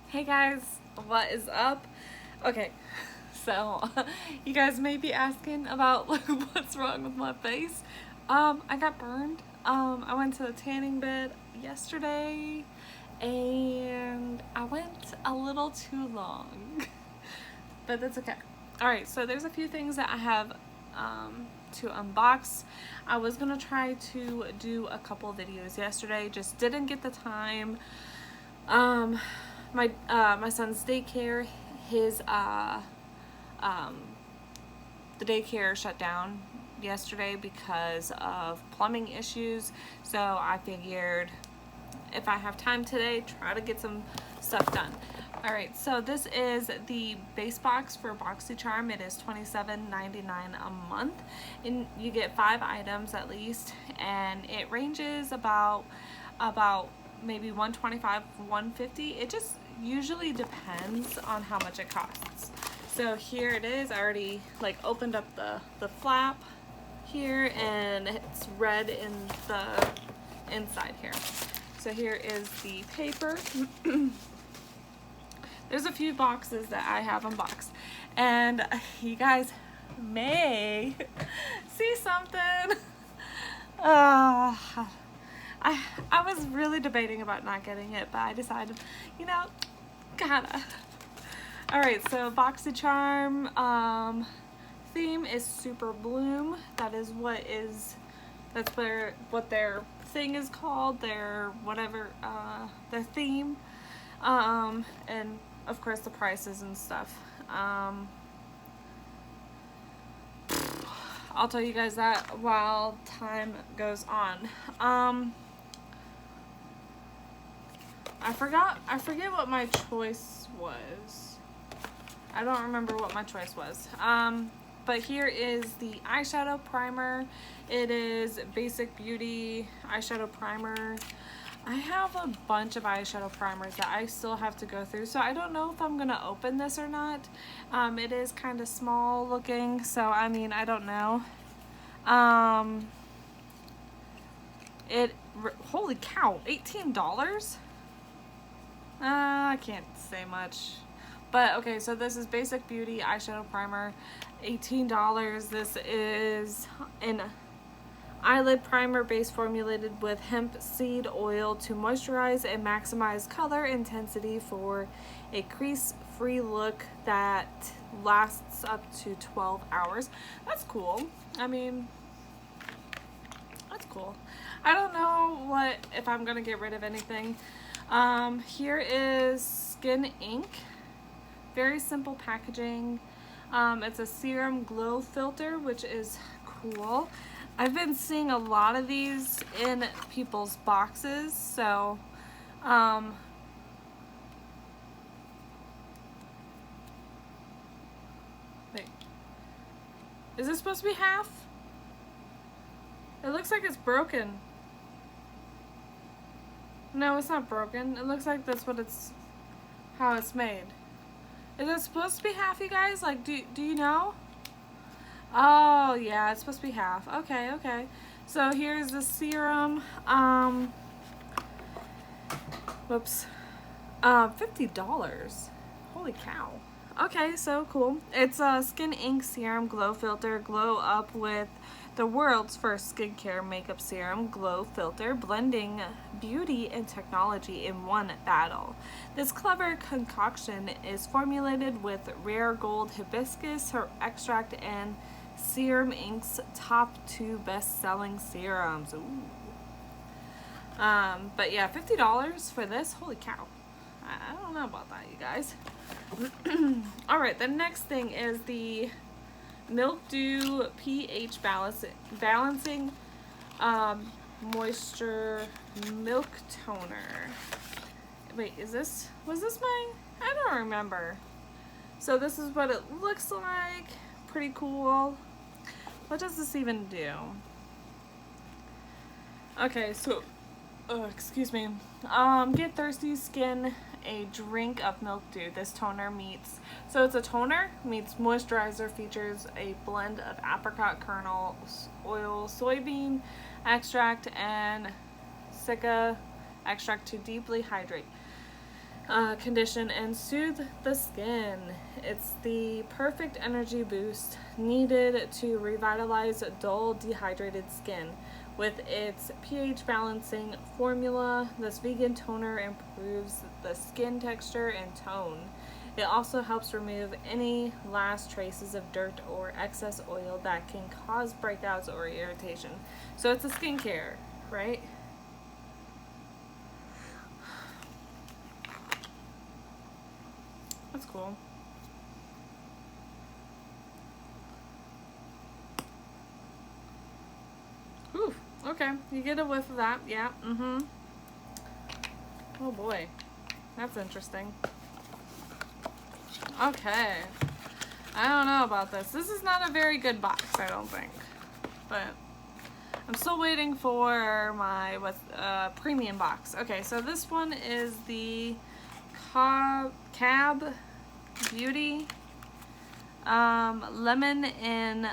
Hey guys, what is up? Okay, so you guys may be asking about what's wrong with my face. I got burned. I went to the tanning bed yesterday and I went a little too long, but that's okay. Alright, so there's a few things that I have to unbox. I was gonna try to do a couple videos yesterday, just didn't get the time. My son's daycare, the daycare shut down yesterday because of plumbing issues, so I figured if I have time today, try to get some stuff done. Alright, so this is the base box for Boxycharm. It is $27.99 a month, and you get 5 items at least, and it ranges about maybe $125, $150. It just usually depends on how much it costs. So here it is. I already opened up the flap here, and it's red in the inside here. So here is the paper. There's a few boxes that I have unboxed, and you guys may see something. I was really debating about not getting it, but I decided, gotta. Alright, so Boxycharm theme is Super Bloom. That's what their thing is called, their theme. And of course the prices and stuff. I'll tell you guys that while time goes on. I forget what my choice was. I don't remember what my choice was. But here is the eyeshadow primer. It is Basic Beauty eyeshadow primer. I have a bunch of eyeshadow primers that I still have to go through, so I don't know if I'm gonna open this or not. It is kind of small looking, so I mean, I don't know. Holy cow, $18? I can't say much. But okay, so this is Basic Beauty eyeshadow primer, $18. This is an eyelid primer base formulated with hemp seed oil to moisturize and maximize color intensity for a crease-free look that lasts up to 12 hours. That's cool. I mean, that's cool. I don't know if I'm gonna get rid of anything. Here is Skin Ink. Very simple packaging. It's a serum glow filter, which is cool. I've been seeing a lot of these in people's boxes, so wait. Is this supposed to be half? It looks like it's broken. No, it's not broken. It looks like that's how it's made. Is it supposed to be half, you guys? Like, do you know? Oh, yeah, it's supposed to be half. Okay, okay. So here's the serum. Whoops. $50. Holy cow. Okay, so cool. It's a Skin Ink Serum Glow Filter. Glow up with the world's first skincare makeup serum glow filter, blending beauty and technology in one battle. This clever concoction is formulated with rare gold hibiscus extract and Serum Inc.'s top 2 best-selling serums. Ooh. But yeah, $50 for this. Holy cow. I don't know about that, you guys. Alright, the next thing is the Milk Dew pH balancing moisture milk toner. Wait, was this mine? I don't remember. So this is what it looks like. Pretty cool. What does this even do? Okay, so excuse me. Get thirsty skin a drink of Milk Dew. This toner so it's a toner meets moisturizer, features a blend of apricot kernel oil, soybean extract, and cica extract to deeply hydrate. condition and soothe the skin. It's the perfect energy boost needed to revitalize dull, dehydrated skin. With its pH balancing formula, this vegan toner improves the skin texture and tone. It also helps remove any last traces of dirt or excess oil that can cause breakouts or irritation. So it's a skincare, right? That's cool. Ooh, okay. You get a whiff of that. Yeah, Oh boy. That's interesting. Okay. I don't know about this. This is not a very good box, I don't think. But I'm still waiting for my premium box. Okay, so this one is the Cab Beauty Lemon and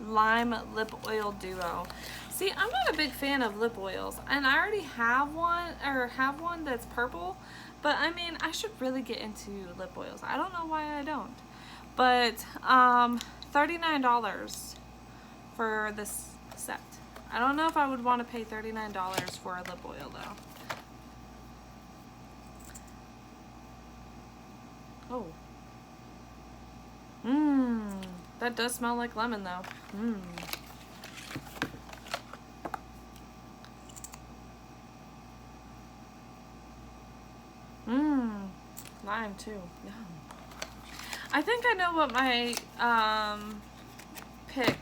Lime Lip Oil Duo. See, I'm not a big fan of lip oils, and I already have one that's purple, but I mean, I should really get into lip oils. I don't know why I don't. But $39 for this set. I don't know if I would want to pay $39 for a lip oil though. Oh. That does smell like lemon though. Lime too. Yum. I think I know what my pick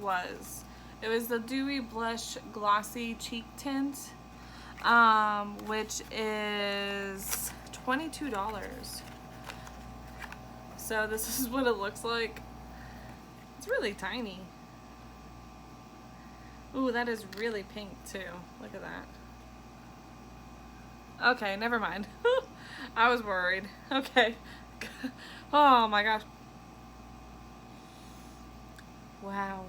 was. It was the Dewy Blush Glossy Cheek Tint, which is $22. So this is what it looks like. It's really tiny. Ooh, that is really pink too. Look at that. Okay, never mind. I was worried. Okay. Oh my gosh. Wow.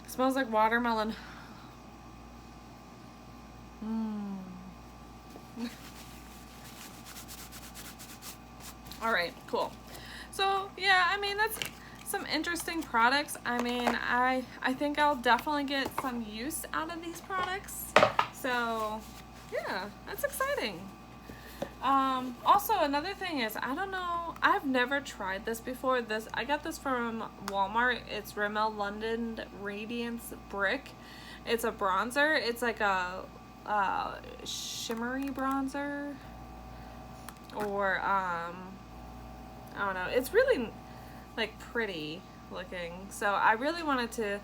It smells like watermelon. Alright, cool. So, yeah, I mean, that's some interesting products. I mean, I think I'll definitely get some use out of these products. So, yeah, that's exciting. Also, another thing is, I don't know, I've never tried this before. I got this from Walmart. It's Rimmel London Radiance Brick. It's a bronzer. It's like a shimmery bronzer. Or, I don't know. It's really, like, pretty looking. So, I really wanted to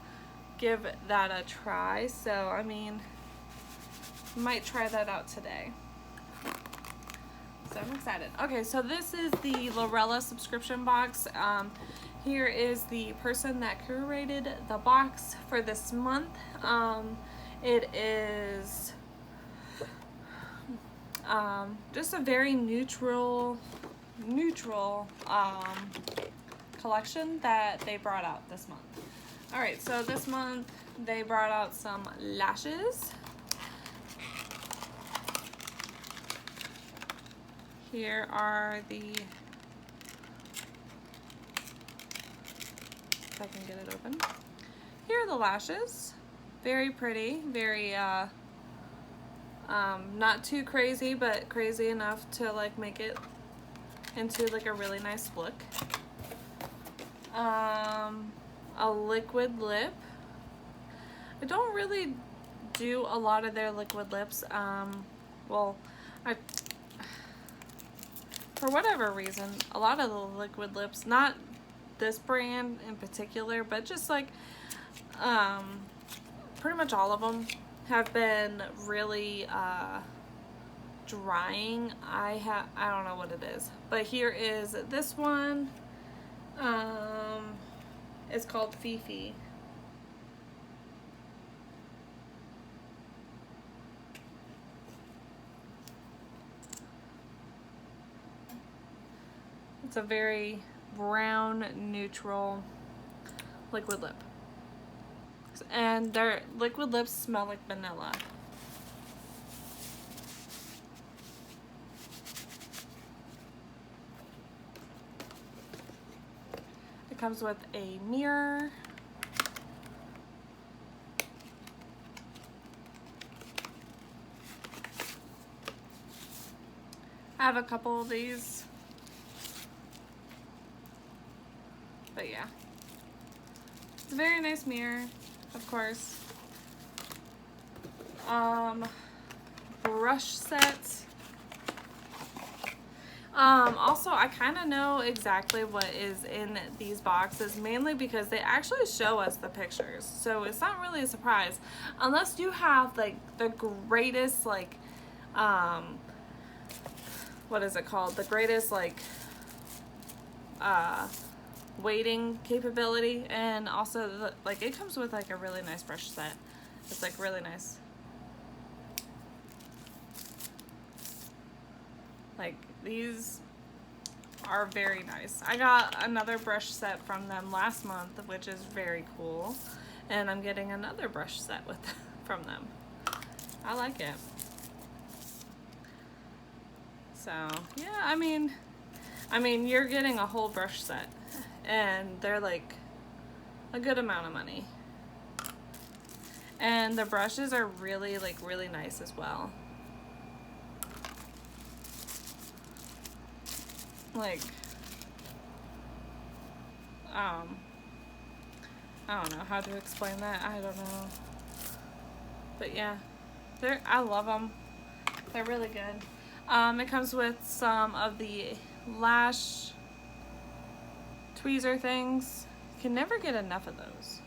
give that a try. So, I mean, might try that out today. So I'm excited. Okay, so this is the Lorella Subscription Box. Here is the person that curated the box for this month. It is just a very neutral collection that they brought out this month. All right, so this month they brought out some lashes. Here are the, if I can get it open. Here are the lashes. Very pretty, very, not too crazy, but crazy enough to like make it into like a really nice look. A liquid lip. I don't really do a lot of their liquid lips. Well, for whatever reason, a lot of the liquid lips, not this brand in particular, but just like pretty much all of them have been really drying. I don't know what it is, but here is this one. It's called Fifi. It's a very brown, neutral liquid lip. And their liquid lips smell like vanilla. comes with a mirror. I have a couple of these. But yeah. It's a very nice mirror, of course. Brush set. Also, I kind of know exactly what is in these boxes, mainly because they actually show us the pictures. So it's not really a surprise. Unless you have, like, the greatest, like, what is it called? The greatest, like, weighting capability. And also, like, it comes with, like, a really nice brush set. It's, like, really nice. Like, these are very nice. I got another brush set from them last month, which is very cool. And I'm getting another brush set from them. I like it. So, yeah, I mean, you're getting a whole brush set. And they're, like, a good amount of money. And the brushes are really, like, really nice as well. Like, I don't know how to explain that. I don't know. But yeah, I love them. They're really good. It comes with some of the lash tweezer things. Can never get enough of those.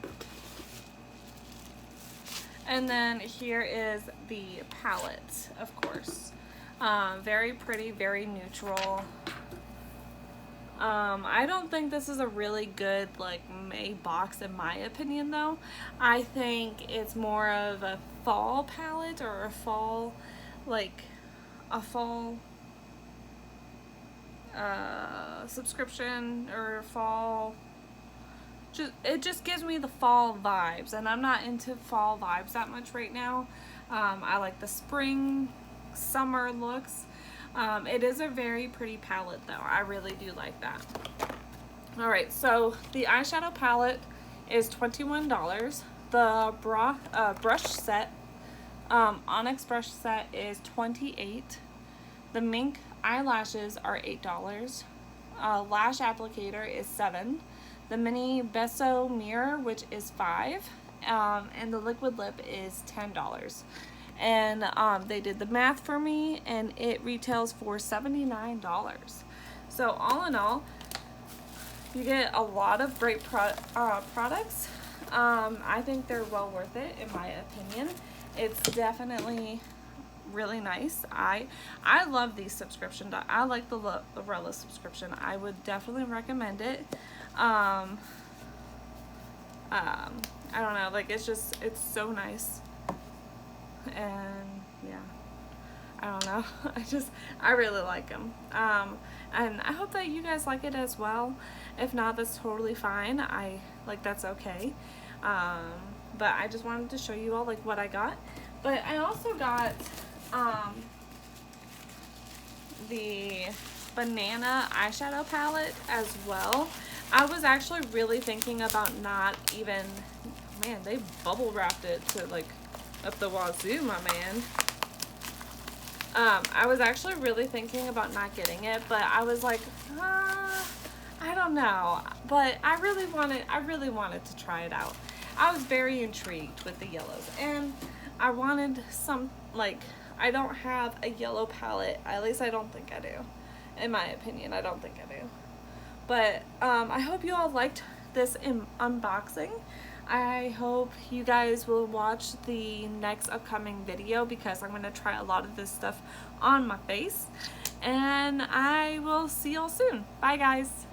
And then here is the palette, of course. Very pretty, very neutral. I don't think this is a really good, like, May box in my opinion, though. I think it's more of a fall palette, or a fall, like, a fall subscription, or fall, it just gives me the fall vibes, and I'm not into fall vibes that much right now. I like the spring, summer looks. It is a very pretty palette, though. I really do like that. Alright, so the eyeshadow palette is $21. The brush set, Onyx brush set, is $28. The mink eyelashes are $8. Lash applicator is $7. The mini beso mirror, which is $5. And the liquid lip is $10. And they did the math for me, and it retails for $79. So all in all, you get a lot of great products. I think they're well worth it, in my opinion. It's definitely really nice. I love these subscription. I like the Lorella subscription. I would definitely recommend it. I don't know, like, it's so nice. And yeah, I don't know. I really like them. And I hope that you guys like it as well. If not, that's totally fine. That's okay. But I just wanted to show you all, like, what I got. But I also got the banana eyeshadow palette as well. I was actually really thinking about not even, man, they bubble wrapped it to, like, up the wazoo, my man. I was actually really thinking about not getting it, but I was like, I don't know. But I really wanted to try it out. I was very intrigued with the yellows, and I wanted some, like, I don't have a yellow palette. At least I don't think I do. In my opinion, I don't think I do. But I hope you all liked this unboxing. I hope you guys will watch the next upcoming video, because I'm going to try a lot of this stuff on my face. And I will see y'all soon. Bye, guys.